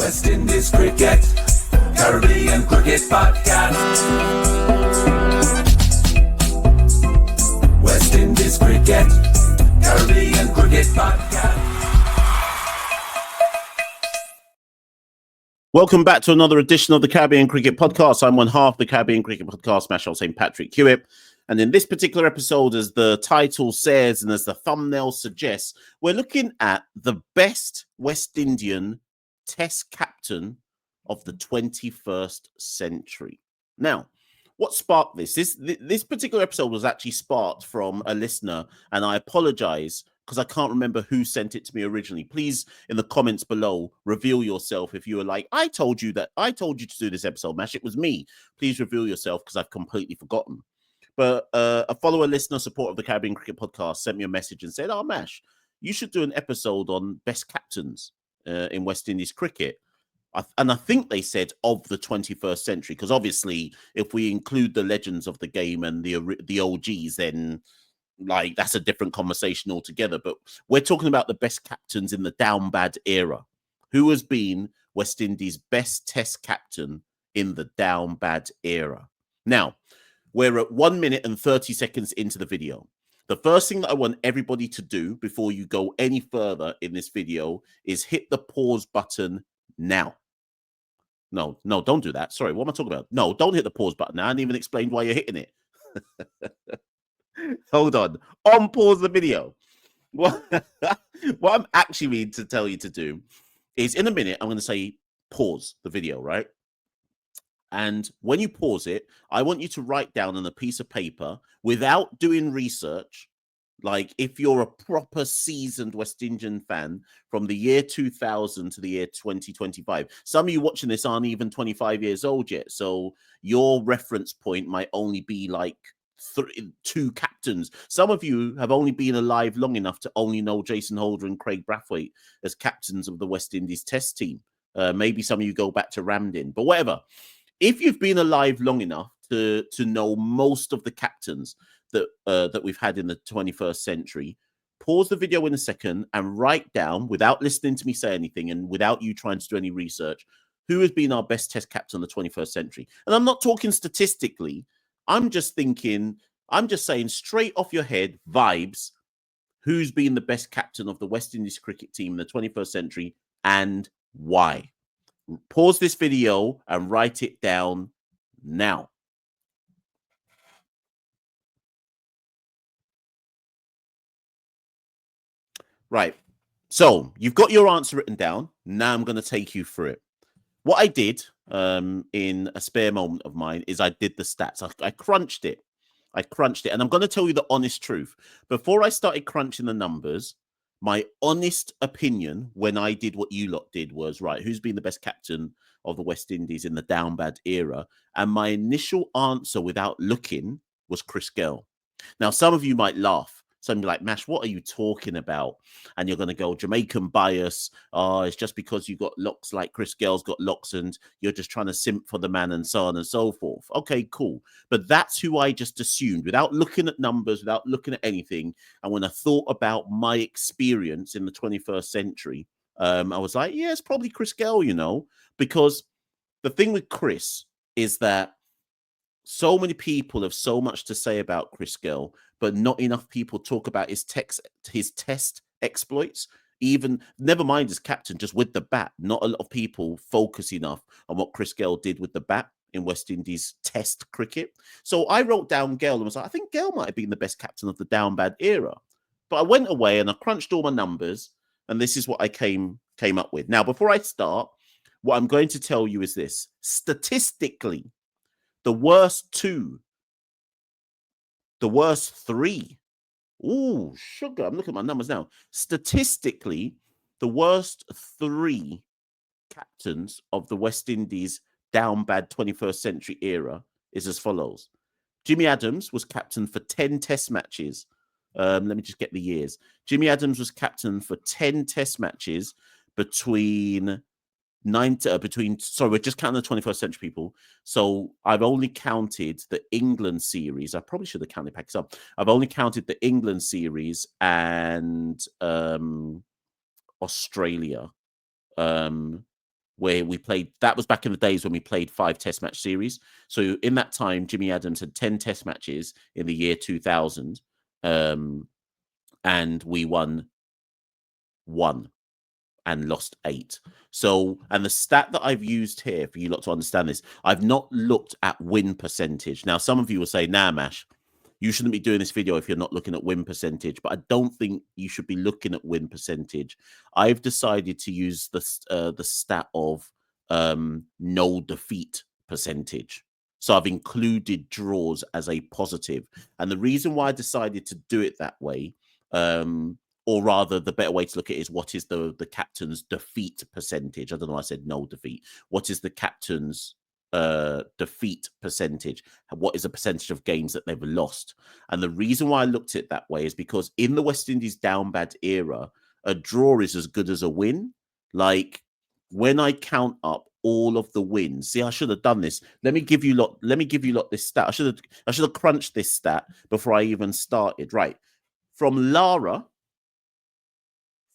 West Indies Cricket, Caribbean Cricket Podcast. West Indies Cricket, Caribbean Cricket Podcast. Welcome back to another edition of the Caribbean Cricket Podcast. I'm one half of the Caribbean Cricket Podcast, Machel St. Patrick Hewitt. And in this particular episode, as the title says and as the thumbnail suggests, we're looking at the best West Indian Test captain of the 21st century. Now, what sparked this? This particular episode was actually sparked from a listener, and I apologize because I can't remember who sent it to me originally. Please, in the comments below, reveal yourself if you were like, I told you to do this episode, Mash. It was me. Please reveal yourself because I've completely forgotten. But a follower, listener, supporter of the Caribbean Cricket Podcast sent me a message and said, Mash, you should do an episode on best captains in West Indies cricket. And I think they said of the 21st century, because obviously if we include the legends of the game and the OGs, then like that's a different conversation altogether. But we're talking about the best captains in the downbad era. Who has been West Indies' best Test captain in the downbad era? Now, we're at 1 minute and 30 seconds into the video. The first thing that I want everybody to do before you go any further in this video is hit the pause button now. No, don't do that. Sorry, what am I talking about? No, don't hit the pause button now. I didn't even explain why you're hitting it. Hold on. Pause the video. What I'm actually meaning to tell you to do is in a minute, I'm going to say pause the video, right? And when you pause it, I want you to write down on a piece of paper without doing research. Like if you're a proper seasoned West Indian fan from the year 2000 to the year 2025, some of you watching this aren't even 25 years old yet. So your reference point might only be like two captains. Some of you have only been alive long enough to only know Jason Holder and Craig Brathwaite as captains of the West Indies Test team. Maybe some of you go back to Ramdin, but whatever. If you've been alive long enough to know most of the captains that we've had in the 21st century, pause the video in a second and write down, without listening to me say anything and without you trying to do any research, who has been our best Test captain of the 21st century. And I'm not talking statistically. I'm just saying straight off your head, vibes, who's been the best captain of the West Indies cricket team in the 21st century and why. Pause this video and write it down now. Right. So you've got your answer written down. Now I'm going to take you through it. What I did in a spare moment of mine is I did the stats. I crunched it. And I'm going to tell you the honest truth. Before I started crunching the numbers, my honest opinion when I did what you lot did was, right, who's been the best captain of the West Indies in the downbad era? And my initial answer without looking was Chris Gale. Now, some of you might laugh. Some like, Mash, what are you talking about? And you're going to go Jamaican bias. Oh, it's just because you got locks like Chris Gale's got locks and you're just trying to simp for the man and so on and so forth. Okay, cool. But that's who I just assumed without looking at numbers, without looking at anything. And when I thought about my experience in the 21st century, I was like, yeah, it's probably Chris Gale, you know, because the thing with Chris is that so many people have so much to say about Chris Gale, but not enough people talk about his test exploits. Even never mind his captain, just with the bat. Not a lot of people focus enough on what Chris Gale did with the bat in West Indies Test cricket. So I wrote down Gale and was like, I think Gale might have been the best captain of the downbad era. But I went away and I crunched all my numbers, and this is what I came up with. Now, before I start, what I'm going to tell you is this: statistically, the worst three. Ooh, sugar. I'm looking at my numbers now. Statistically, the worst three captains of the West Indies downbad 21st century era is as follows. Jimmy Adams was captain for 10 Test matches. Let me just get the years. Jimmy Adams was captain for 10 Test matches between we're just counting the 21st century people. So I've only counted the England series. I probably should have counted Pakistan. I've only counted the England series and Australia. where we played. That was back in the days when we played 5 test match series. So in that time, Jimmy Adams had 10 test matches in the year 2000, and we won 1 and lost 8. So, and the stat that I've used here for you lot to understand this, I've not looked at win percentage. Now, some of you will say, nah, Mash, you shouldn't be doing this video if you're not looking at win percentage, but I don't think you should be looking at win percentage. I've decided to use the stat of no defeat percentage. So I've included draws as a positive. And the reason why I decided to do it that way, or rather the better way to look at it is what is the captain's defeat percentage. I don't know why I said no defeat. What is the captain's defeat percentage? What is the percentage of games that they've lost? And the reason why I looked at it that way is because in the West Indies down bad era, a draw is as good as a win. Like when I count up all of the wins, see, I should have done this. Let me give you lot this stat. I should have crunched this stat before I even started. Right. From Lara,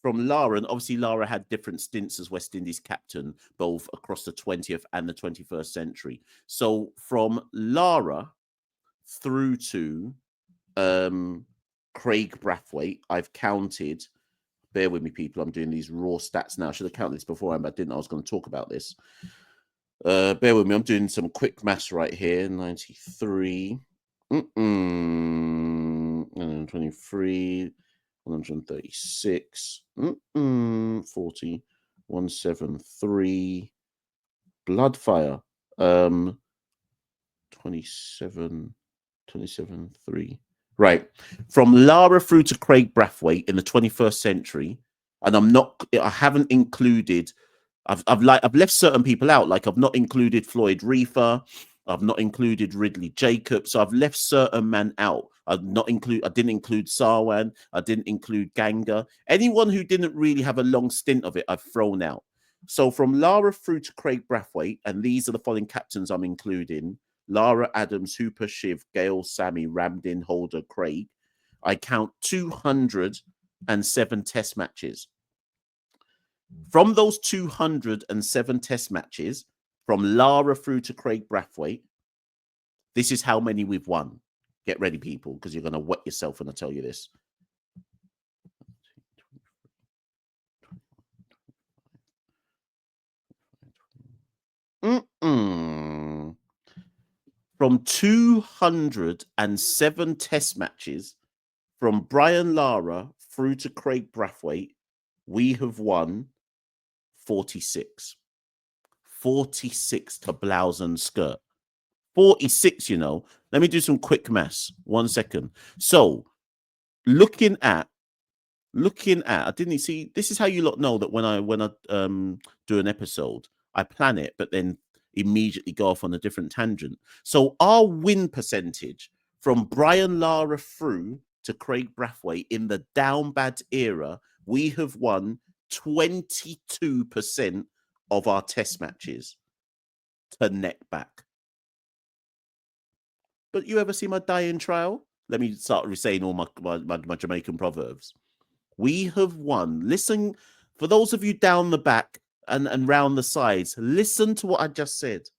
and obviously Lara had different stints as West Indies captain, both across the 20th and the 21st century. So from Lara through to Craig Brathwaite, I've counted, bear with me, people, I'm doing these raw stats now. I should have counted this beforehand, but I didn't. I was going to talk about this. Bear with me, I'm doing some quick maths right here. 93, 23, 136, 40, 173, Bloodfire, 27, 3. Right. From Lara through to Craig Brathwaite in the 21st century, and I haven't included, I've left certain people out, like I've not included Floyd Reefer, I've not included Ridley Jacobs, so I've left certain men out. I didn't include Sarwan, I didn't include Ganga. Anyone who didn't really have a long stint of it, I've thrown out. So from Lara through to Craig Brathwaite, and these are the following captains I'm including: Lara, Adams, Hooper, Shiv, Gale, Sammy, Ramdin, Holder, Craig. I count 207 test matches. From those 207 test matches, from Lara through to Craig Brathwaite, this is how many we've won. Get ready, people, because you're going to wet yourself when I tell you this. From 207 test matches, from Brian Lara through to Craig Brathwaite, we have won 46. 46 to blouse and skirt. 46, you know. Let me do some quick maths. 1 second. So, looking at, I didn't see, this is how you lot know that when I do an episode, I plan it, but then immediately go off on a different tangent. So, our win percentage from Brian Lara through to Craig Brathwaite in the down bad era, we have won 22% of our test matches to neck back. But you ever see my dying trial? Let me start saying all my Jamaican proverbs. We have won. Listen, for those of you down the back and round the sides, listen to what I just said.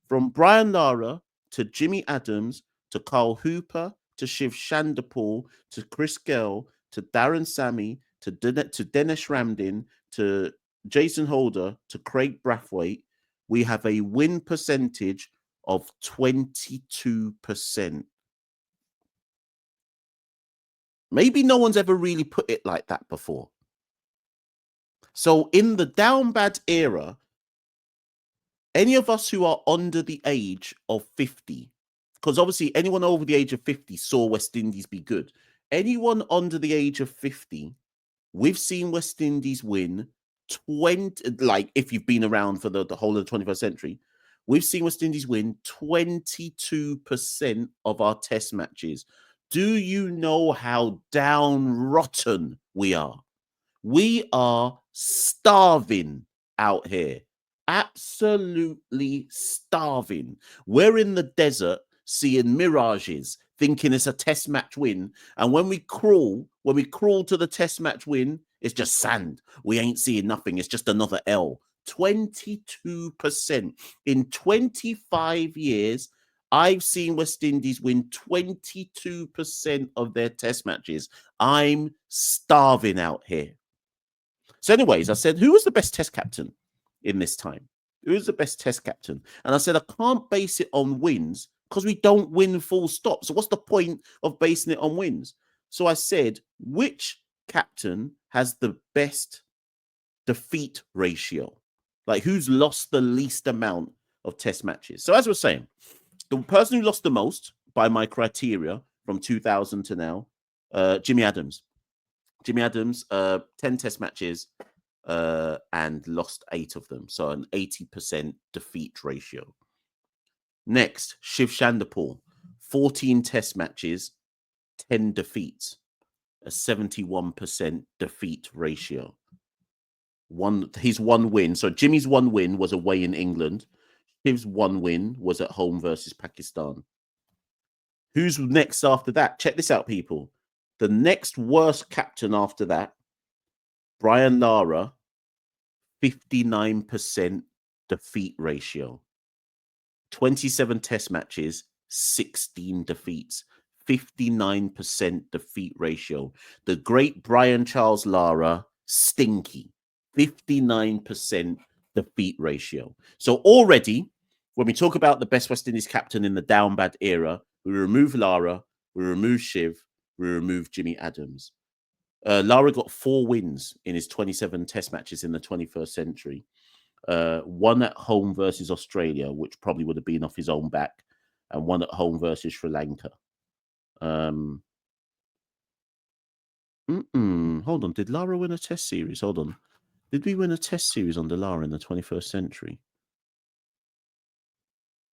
From Brian Lara to Jimmy Adams to Carl Hooper to Shiv Chandapal to Chris Gale to Darren Sammy to Denesh Ramdin to Jason Holder to Craig Brathwaite, we have a win percentage of 22%. Maybe no one's ever really put it like that before. So in the down bad era, any of us who are under the age of 50, because obviously anyone over the age of 50 saw West Indies be good. Anyone under the age of 50, we've seen West Indies win 20, like if you've been around for the whole of the 21st century, we've seen West Indies win 22% of our test matches. Do you know how down rotten we are? We are starving out here. Absolutely starving. We're in the desert seeing mirages, thinking it's a test match win. And when we crawl to the test match win, it's just sand. We ain't seeing nothing. It's just another L. 22%. In 25 years, I've seen West Indies win 22% of their test matches. I'm starving out here. So, anyways, I said, who was the best test captain in this time? Who was the best test captain? And I said, I can't base it on wins because we don't win full stop. So, what's the point of basing it on wins? So, I said, which captain has the best defeat ratio? Like, who's lost the least amount of test matches? So, as we're saying, the person who lost the most by my criteria from 2000 to now, Jimmy Adams. Jimmy Adams, 10 test matches and lost 8 of them. So an 80% defeat ratio. Next, Shiv Chanderpaul, 14 test matches, 10 defeats, a 71% defeat ratio. His one win. So Jimmy's one win was away in England. Shiv's one win was at home versus Pakistan. Who's next after that? Check this out, people. The next worst captain after that, Brian Lara, 59% defeat ratio. 27 test matches, 16 defeats. 59% defeat ratio. The great Brian Charles Lara, stinky. 59% defeat ratio. So already, when we talk about the best West Indies captain in the downbad era, we remove Lara, we remove Shiv, we remove Jimmy Adams. Lara got 4 wins in his 27 test matches in the 21st century. One at home versus Australia, which probably would have been off his own back, and one at home versus Sri Lanka. Hold on. Did Lara win a test series? Hold on. Did we win a test series under Lara in the 21st century?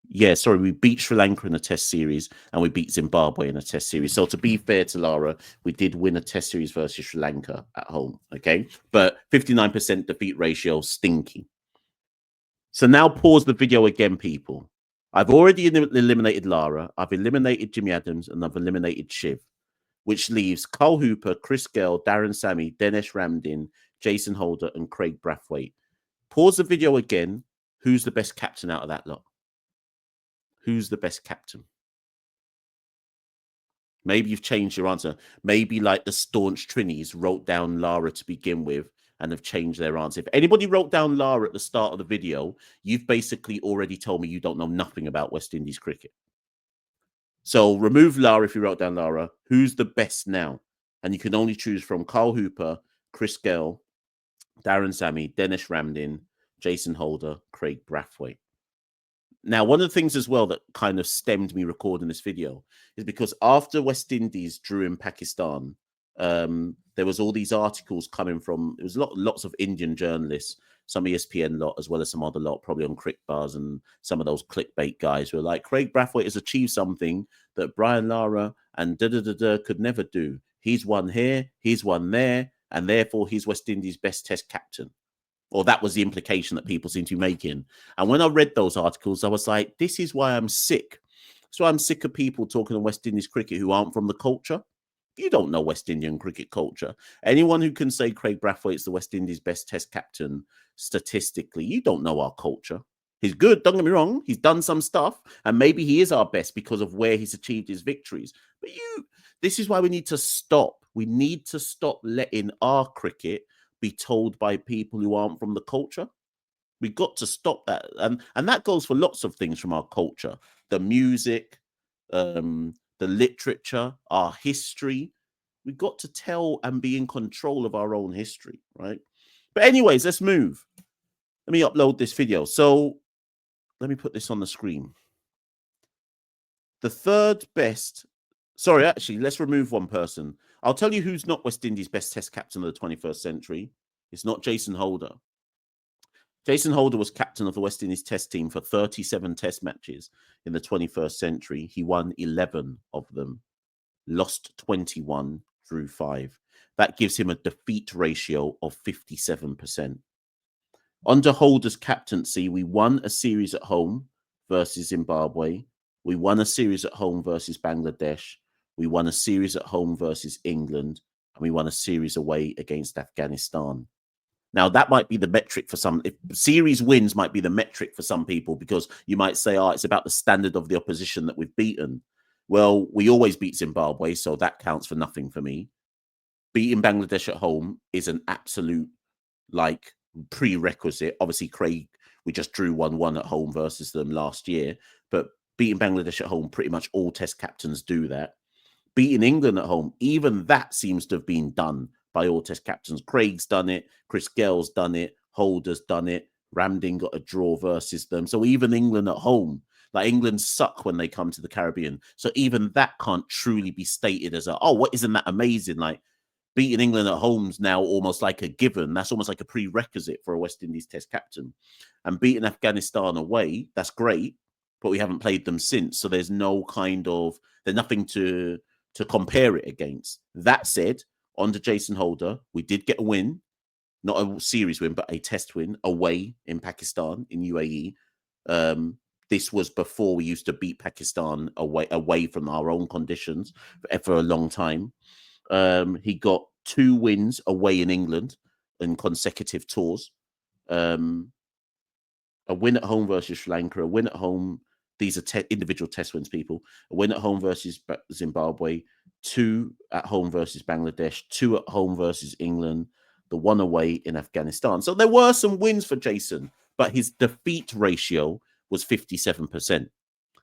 Yeah, sorry, we beat Sri Lanka in a test series and we beat Zimbabwe in a test series. So to be fair to Lara, we did win a test series versus Sri Lanka at home, okay? But 59% defeat ratio, stinky. So now pause the video again, people. I've already eliminated Lara, I've eliminated Jimmy Adams, and I've eliminated Shiv, which leaves Carl Hooper, Chris Gale, Darren Sammy, Dinesh Ramdin, Jason Holder, and Craig Brathwaite. Pause the video again. Who's the best captain out of that lot? Who's the best captain? Maybe you've changed your answer. Maybe like the staunch Trinis wrote down Lara to begin with and have changed their answer. If anybody wrote down Lara at the start of the video, you've basically already told me you don't know nothing about West Indies cricket. So remove Lara if you wrote down Lara. Who's the best now? And you can only choose from Carl Hooper, Chris Gale, Darren Sammy, Dinesh Ramdin, Jason Holder, Craig Brathwaite. Now, one of the things as well that kind of stemmed me recording this video is because after West Indies drew in Pakistan, there was all these articles coming from, it was lots of Indian journalists, some ESPN lot, as well as some other lot, probably on Crick Bars and some of those clickbait guys who were like, Craig Brathwaite has achieved something that Brian Lara and could never do. He's won here, he's won there, and therefore he's West Indies' best test captain. Or that was the implication that people seem to be making. And when I read those articles, I was like, this is why I'm sick. So I'm sick of people talking on West Indies cricket who aren't from the culture. You don't know West Indian cricket culture. Anyone who can say Craig Brathwaite is the West Indies' best test captain, statistically, you don't know our culture. He's good, don't get me wrong. He's done some stuff, and maybe he is our best because of where he's achieved his victories. But this is why we need to stop. We need to stop letting our cricket be told by people who aren't from the culture. We got to stop that, and that goes for lots of things from our culture: the music, the literature, our history. We got to tell and be in control of our own history, right? But anyways, let's move. Let me upload this video. So let me put this on the screen. The third best. Sorry, actually, let's remove one person. I'll tell you who's not West Indies' best test captain of the 21st century. It's not Jason Holder. Jason Holder was captain of the West Indies test team for 37 test matches in the 21st century. He won 11 of them, lost 21, drew 5. That gives him a defeat ratio of 57%. Under Holder's captaincy, we won a series at home versus Zimbabwe. We won a series at home versus Bangladesh. We won a series at home versus England, and we won a series away against Afghanistan. Now, that might be the metric for some. If series wins might be the metric for some people, because you might say, oh, it's about the standard of the opposition that we've beaten. Well, we always beat Zimbabwe, so that counts for nothing for me. Beating Bangladesh at home is an absolute like prerequisite. Obviously, Craig, we just drew 1-1 at home versus them last year, but beating Bangladesh at home, pretty much all test captains do that. Beating England at home, even that seems to have been done by all test captains. Craig's done it, Chris Gell's done it, Holder's done it, Ramdin got a draw versus them. So even England at home, like England suck when they come to the Caribbean. So even that can't truly be stated as a, oh, what, isn't that amazing? Like, beating England at home's now almost like a given. That's almost like a prerequisite for a West Indies test captain. And beating Afghanistan away, that's great, but we haven't played them since. So there's no kind of, there's nothing to compare it against. That said, on to Jason Holder, we did get a win, not a series win, but a test win away in Pakistan, in UAE. This was before we used to beat Pakistan away from our own conditions for a long time. He got 2 wins away in England in consecutive tours. A win at home versus Sri Lanka, a win at home. These are individual test wins, people. A win at home versus Zimbabwe, 2 at home versus Bangladesh, 2 at home versus England, the 1 away in Afghanistan. So there were some wins for Jason, but his defeat ratio was 57%.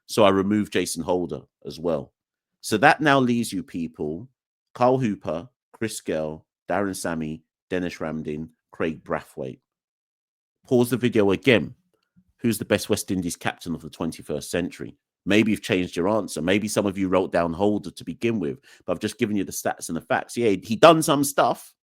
So I removed Jason Holder as well. So that now leaves you people, Carl Hooper, Chris Gell, Darren Sammy, Dennis Ramdin, Craig Brathwaite. Pause the video again. Who's the best West Indies captain of the 21st century? Maybe you've changed your answer. Maybe some of you wrote down Holder to begin with, but I've just given you the stats and the facts. Yeah, he done some stuff,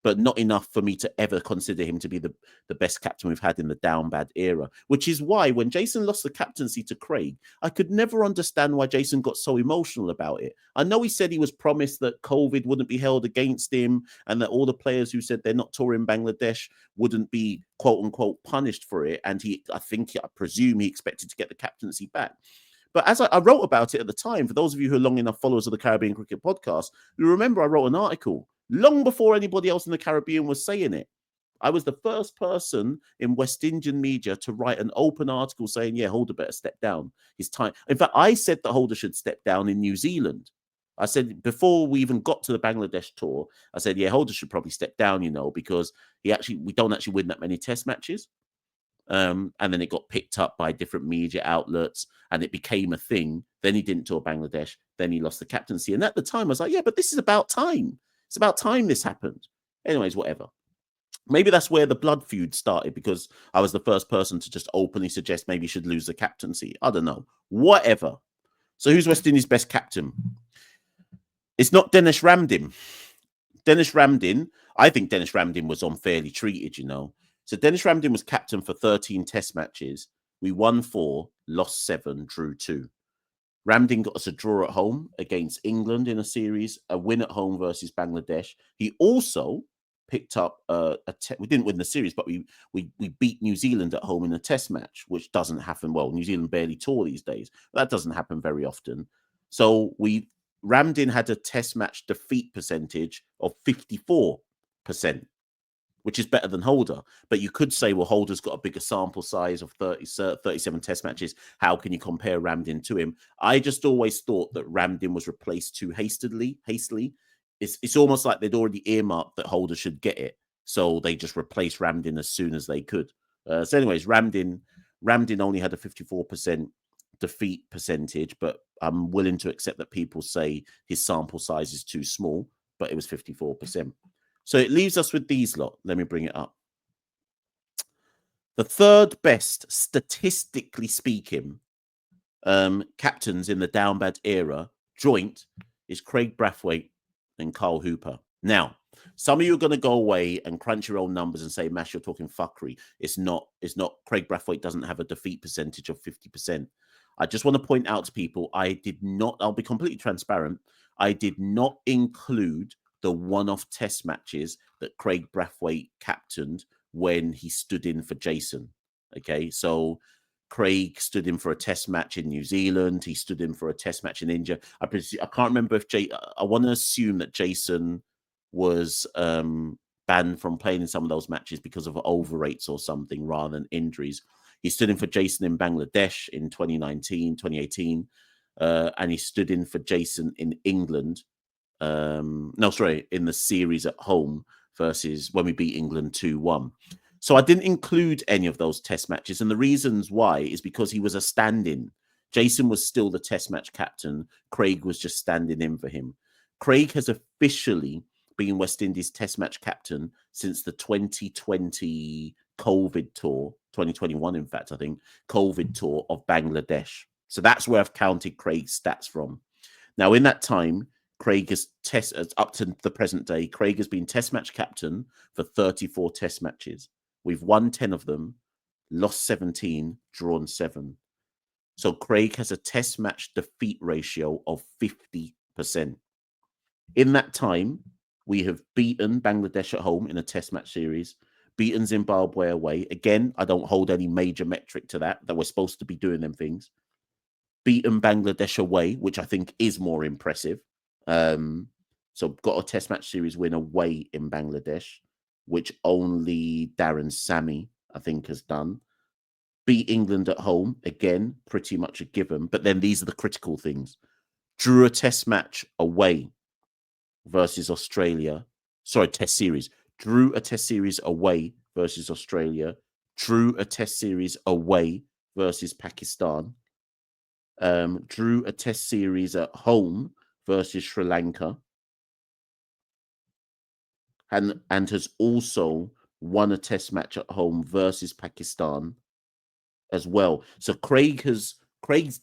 but not enough for me to ever consider him to be the best captain we've had in the downbad era, which is why when Jason lost the captaincy to Craig, I could never understand why Jason got so emotional about it. I know he said he was promised that COVID wouldn't be held against him and that all the players who said they're not touring Bangladesh wouldn't be quote unquote punished for it. And I presume he expected to get the captaincy back. But as I wrote about it at the time, for those of you who are long enough followers of the Caribbean Cricket Podcast, you remember I wrote an article long before anybody else in the Caribbean was saying it. I was the first person in West Indian media to write an open article saying, yeah, Holder better step down. His time. In fact, I said that Holder should step down in New Zealand. I said, before we even got to the Bangladesh tour, I said, yeah, Holder should probably step down, because we don't actually win that many test matches. And then it got picked up by different media outlets and it became a thing. Then he didn't tour Bangladesh. Then he lost the captaincy. And at the time, I was like, yeah, but this is about time. It's about time this happened. Anyways, whatever. Maybe that's where the blood feud started, because I was the first person to just openly suggest maybe he should lose the captaincy. I don't know. Whatever. So who's West Indies' best captain? It's not Dennis Ramdin. Dennis Ramdin, I think Dennis Ramdin was unfairly treated, So Dennis Ramdin was captain for 13 test matches. We won 4, lost 7, drew 2. Ramdin got us a draw at home against England in a series, a win at home versus Bangladesh. He also picked up we didn't win the series, but we beat New Zealand at home in a test match, which doesn't happen. Well, New Zealand barely tour these days. But that doesn't happen very often. So Ramdin had a test match defeat percentage of 54%, which is better than Holder. But you could say, well, Holder's got a bigger sample size of 37 test matches. How can you compare Ramdin to him? I just always thought that Ramdin was replaced too hastily. It's almost like they'd already earmarked that Holder should get it. So they just replaced Ramdin as soon as they could. So anyways, Ramdin only had a 54% defeat percentage, but I'm willing to accept that people say his sample size is too small, but it was 54%. So it leaves us with these lot. Let me bring it up. The third best, statistically speaking, captains in the downbad era, joint, is Craig Brathwaite and Carl Hooper. Now, some of you are going to go away and crunch your own numbers and say, Mash, you're talking fuckery. It's not. Craig Brathwaite doesn't have a defeat percentage of 50%. I just want to point out to people, I'll be completely transparent. I did not include the one-off test matches that Craig Brathwaite captained when he stood in for Jason. Okay, so Craig stood in for a test match in New Zealand. He stood in for a test match in India. I can't remember if I want to assume that Jason was banned from playing in some of those matches because of overrates or something rather than injuries. He stood in for Jason in Bangladesh in 2019, 2018, and he stood in for Jason in England. In the series at home versus when we beat England 2-1. So I didn't include any of those test matches. And the reasons why is because he was a stand-in. Jason was still the test match captain. Craig was just standing in for him. Craig has officially been West Indies test match captain since the 2020 COVID tour, 2021, in fact, I think, COVID tour of Bangladesh. So that's where I've counted Craig's stats from. Now, in that time, Craig has up to the present day, Craig has been test match captain for 34 test matches. We've won 10 of them, lost 17, drawn 7. So Craig has a test match defeat ratio of 50%. In that time, we have beaten Bangladesh at home in a test match series, beaten Zimbabwe away. Again, I don't hold any major metric to that we're supposed to be doing them things. Beaten Bangladesh away, which I think is more impressive. So got a test match series win away in Bangladesh, which only Darren Sammy, I think, has done. Beat England at home, again, pretty much a given. But then these are the critical things. Drew a test match away versus Australia. Sorry, test series. Drew a test series away versus Australia. Drew a test series away versus Pakistan. Drew a test series at home versus Sri Lanka. And has also won a test match at home versus Pakistan as well. So Craig's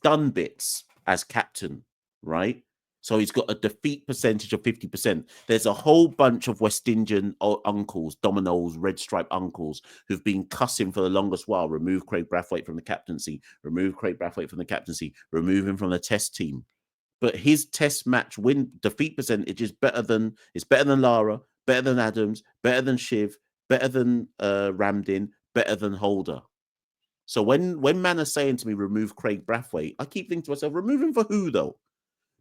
done bits as captain, right? So he's got a defeat percentage of 50%. There's a whole bunch of West Indian uncles, Dominoes, Red Stripe uncles, who've been cussing for the longest while. Remove Craig Brathwaite from the captaincy. Remove Craig Brathwaite from the captaincy. Remove him from the test team. But his test match win defeat percentage is better than Lara, better than Adams, better than Shiv, better than Ramdin, better than Holder. So when man are saying to me, remove Craig Brathwaite, I keep thinking to myself, remove him for who though?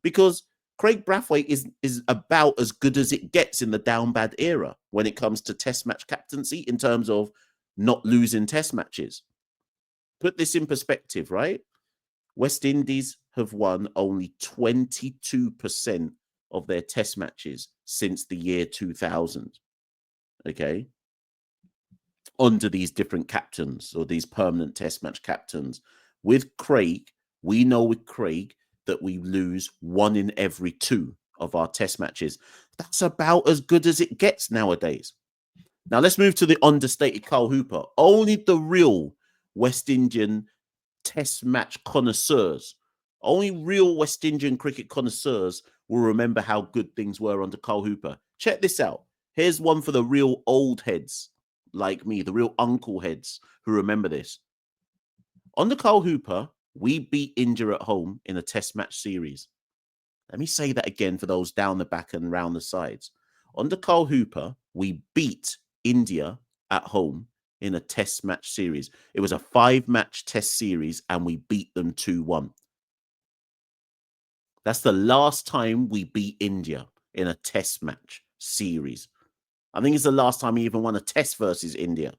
Because Craig Brathwaite is about as good as it gets in the downbad era when it comes to test match captaincy in terms of not losing test matches. Put this in perspective, right? West Indies have won only 22% of their test matches since the year 2000. Okay. Under these different captains or these permanent test match captains. With Craig, we know with Craig that we lose 1 in every 2 of our test matches. That's about as good as it gets nowadays. Now let's move to the understated Carl Hooper. Only the real West Indian test match connoisseurs, only real West Indian cricket connoisseurs will remember how good things were under Carl Hooper. Check this out. Here's one for the real old heads like me, the real uncle heads who remember this. Under Carl Hooper, we beat India at home in a test match series. Let me say that again for those down the back and round the sides. Under Carl Hooper, we beat India at home in a test match series. It was a 5-match test series and we beat them 2-1. That's the last time we beat India in a test match series. I think it's the last time we even won a test versus India.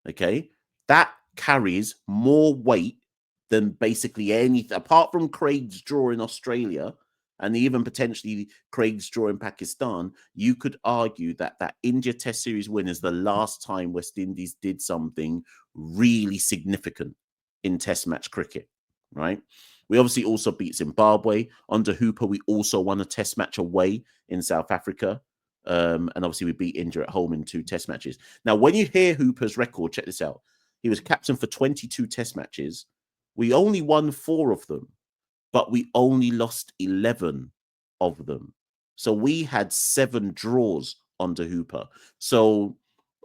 Okay. That carries more weight than basically anything, apart from Craig's draw in Australia and even potentially Craig's draw in Pakistan. You could argue that that India Test Series win is the last time West Indies did something really significant in Test match cricket, right? We obviously also beat Zimbabwe. Under Hooper, we also won a Test match away in South Africa. And obviously we beat India at home in 2 test matches. Now, when you hear Hooper's record, check this out. He was captain for 22 test matches. We only won 4 of them, but we only lost 11 of them. So we had 7 draws under Hooper. So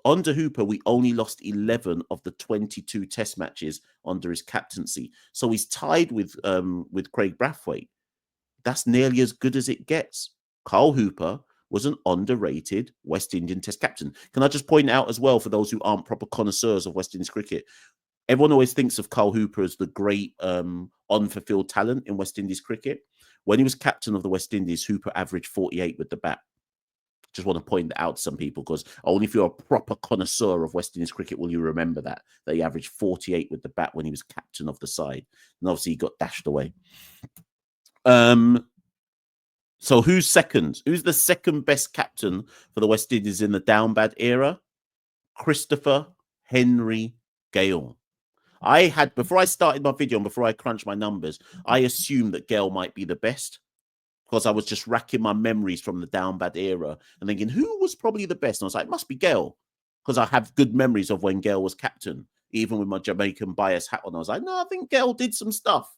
under Hooper, we only lost 11 of the 22 test matches under his captaincy. So he's tied with Craig Brathwaite. That's nearly as good as it gets. Carl Hooper was an underrated West Indian test captain. Can I just point out as well, for those who aren't proper connoisseurs of West Indies cricket, everyone always thinks of Carl Hooper as the great unfulfilled talent in West Indies cricket. When he was captain of the West Indies, Hooper averaged 48 with the bat. Just want to point that out to some people, because only if you're a proper connoisseur of West Indies cricket will you remember that he averaged 48 with the bat when he was captain of the side, and obviously he got dashed away. So who's second? Who's the second best captain for the West Indies in the downbad era? Christopher Henry Gale. I had, before I started my video and before I crunched my numbers, I assumed that Gale might be the best, because I was just racking my memories from the downbad era and thinking, who was probably the best? And I was like, it must be Gale, because I have good memories of when Gale was captain, even with my Jamaican bias hat on. I was like, no, I think Gale did some stuff.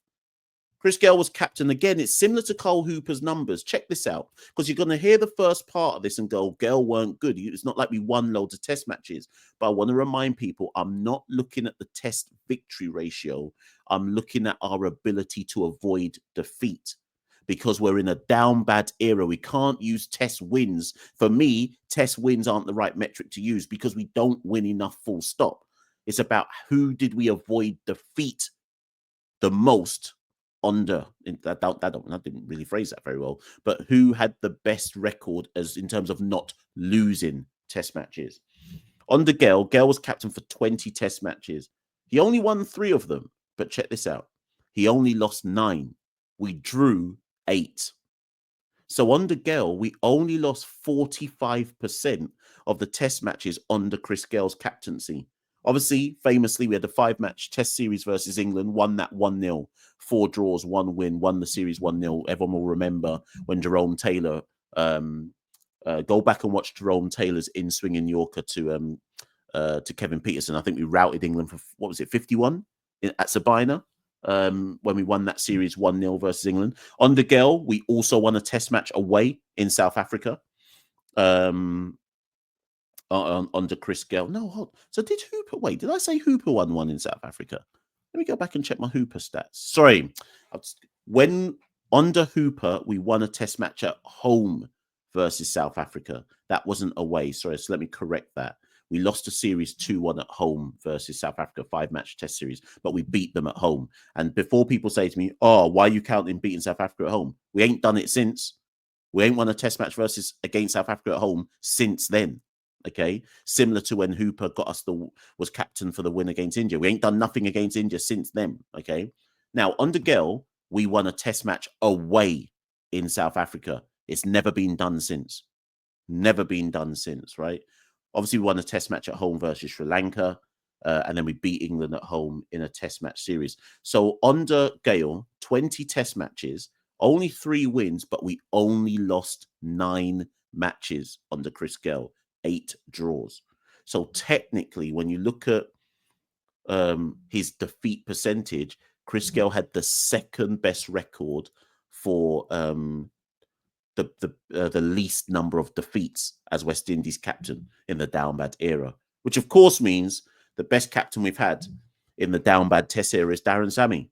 Chris Gale was captain. Again, it's similar to Cole Hooper's numbers. Check this out, because you're going to hear the first part of this and go, Gale weren't good. It's not like we won loads of test matches. But I want to remind people, I'm not looking at the test victory ratio. I'm looking at our ability to avoid defeat, because we're in a down bad era. We can't use test wins. For me, test wins aren't the right metric to use, because we don't win enough, full stop. It's about who did we avoid defeat the most under. I didn't really phrase that very well, but who had the best record as in terms of not losing test matches. Under Gale was captain for 20 test matches. He only won 3 of them, but check this out. He only lost 9. We drew 8. So under Gale, we only lost 45% of the test matches under Chris Gale's captaincy. Obviously, famously, we had the 5-match test series versus England, won that 1-0, 4 draws, 1 win, won the series 1-0. Everyone will remember when Jerome Taylor, go back and watch Jerome Taylor's in-swinging Yorker to Kevin Peterson. I think we routed England for, what was it, 51 at Sabina, when we won that series 1-0 versus England. Under Gale, we also won a test match away in South Africa. Under Chris Gale. No, hold. So did Hooper, wait, did I say Hooper won one in South Africa? Let me go back and check my Hooper stats. Sorry. When under Hooper, we won a test match at home versus South Africa. That wasn't away. Sorry, so let me correct that. We lost a series 2-1 at home versus South Africa, 5-match test series, but we beat them at home. And before people say to me, oh, why are you counting beating South Africa at home? We ain't done it since. We ain't won a test match against South Africa at home since then. Okay, similar to when Hooper was captain for the win against India. We ain't done nothing against India since then. Okay, now under Gale, we won a test match away in South Africa. It's never been done since. Never been done since, right? Obviously, we won a test match at home versus Sri Lanka, and then we beat England at home in a test match series. So under Gale, 20 test matches, only 3 wins, but we only lost 9 matches under Chris Gale. 8 draws. So technically, when you look at his defeat percentage, Chris Gale had the second best record for the least number of defeats as West Indies captain in the downbad era, which of course means the best captain we've had in the downbad test era is Darren Sammy.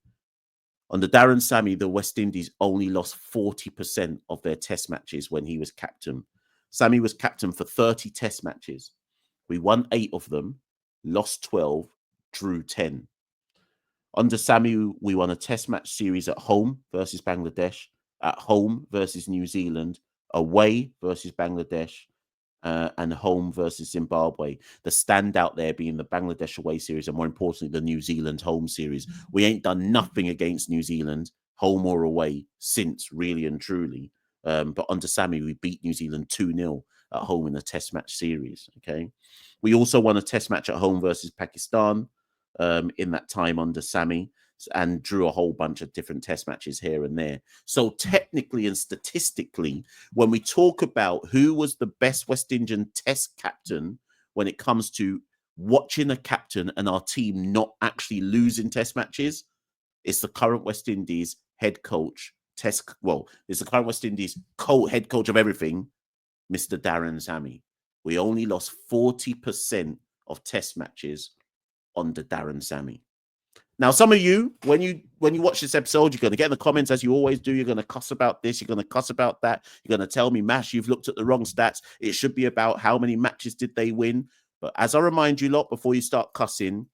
Under Darren Sammy, the West Indies only lost 40% of their test matches when he was captain. Sammy was captain for 30 test matches. We won 8 of them, lost 12, drew 10. Under Sammy, we won a test match series at home versus Bangladesh, at home versus New Zealand, away versus Bangladesh, and home versus Zimbabwe. The standout there being the Bangladesh away series, and more importantly, the New Zealand home series. We ain't done nothing against New Zealand, home or away, since, really and truly. But under Sammy, we beat New Zealand 2-0 at home in the test match series. Okay. We also won a test match at home versus Pakistan in that time under Sammy, and drew a whole bunch of different test matches here and there. So technically and statistically, when we talk about who was the best West Indian test captain when it comes to watching a captain and our team not actually losing test matches, it's the current West Indies head coach, it's the current West Indies head coach of everything, Mr. Darren Sammy. We only lost 40% of test matches under Darren Sammy. Now, some of you, when you watch this episode, you're going to get in the comments, as you always do. You're going to cuss about this. You're going to cuss about that. You're going to tell me, Mash, you've looked at the wrong stats. It should be about how many matches did they win. But as I remind you lot, before you start cussing,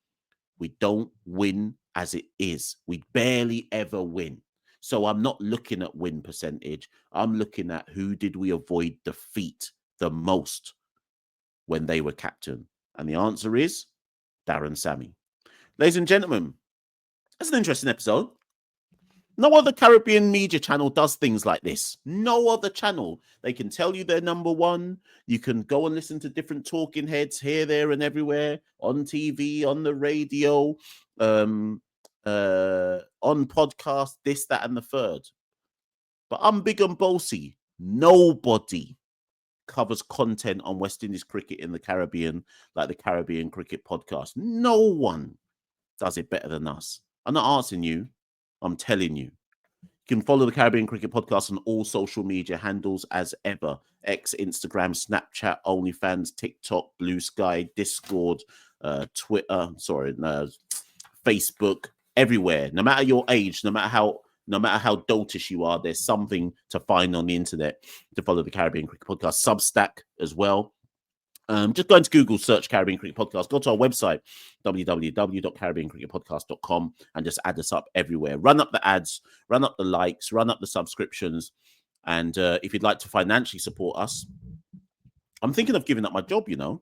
we don't win as it is. We barely ever win. So I'm not looking at win percentage. I'm looking at who did we avoid defeat the most when they were captain? And the answer is Darren Sammy. Ladies and gentlemen, that's an interesting episode. No other Caribbean media channel does things like this. No other channel. They can tell you they're number one. You can go and listen to different talking heads here, there, and everywhere, on TV, on the radio, on podcast, this, that, and the third. But I'm big and bossy. Nobody covers content on West Indies cricket in the Caribbean like the Caribbean Cricket Podcast. No one does it better than us. I'm not asking you. I'm telling you. You can follow the Caribbean Cricket Podcast on all social media handles as ever. X, Instagram, Snapchat, OnlyFans, TikTok, Blue Sky, Discord, Twitter, Facebook, everywhere. No matter your age, no matter how dotish you are, there's something to find on the internet to follow the Caribbean Cricket Podcast. Substack as well. Just go into Google, search Caribbean Cricket Podcast, go to our website, www.caribbeancricketpodcast.com, and just add us up everywhere. Run up the ads, run up the likes, run up the subscriptions. And if you'd like to financially support us, I'm thinking of giving up my job, I'm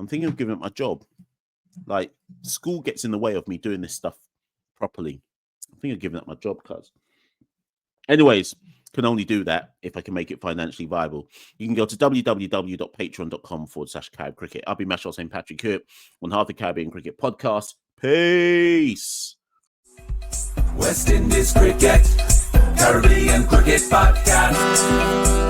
thinking of giving up my job. Like, school gets in the way of me doing this stuff properly. I'm thinking of giving up my job, cuz. Anyways, can only do that if I can make it financially viable. You can go to www.patreon.com/Carib Cricket. I'll be Machel St. Patrick here on half the Caribbean Cricket Podcast. Peace. West Indies Cricket, Caribbean Cricket Podcast.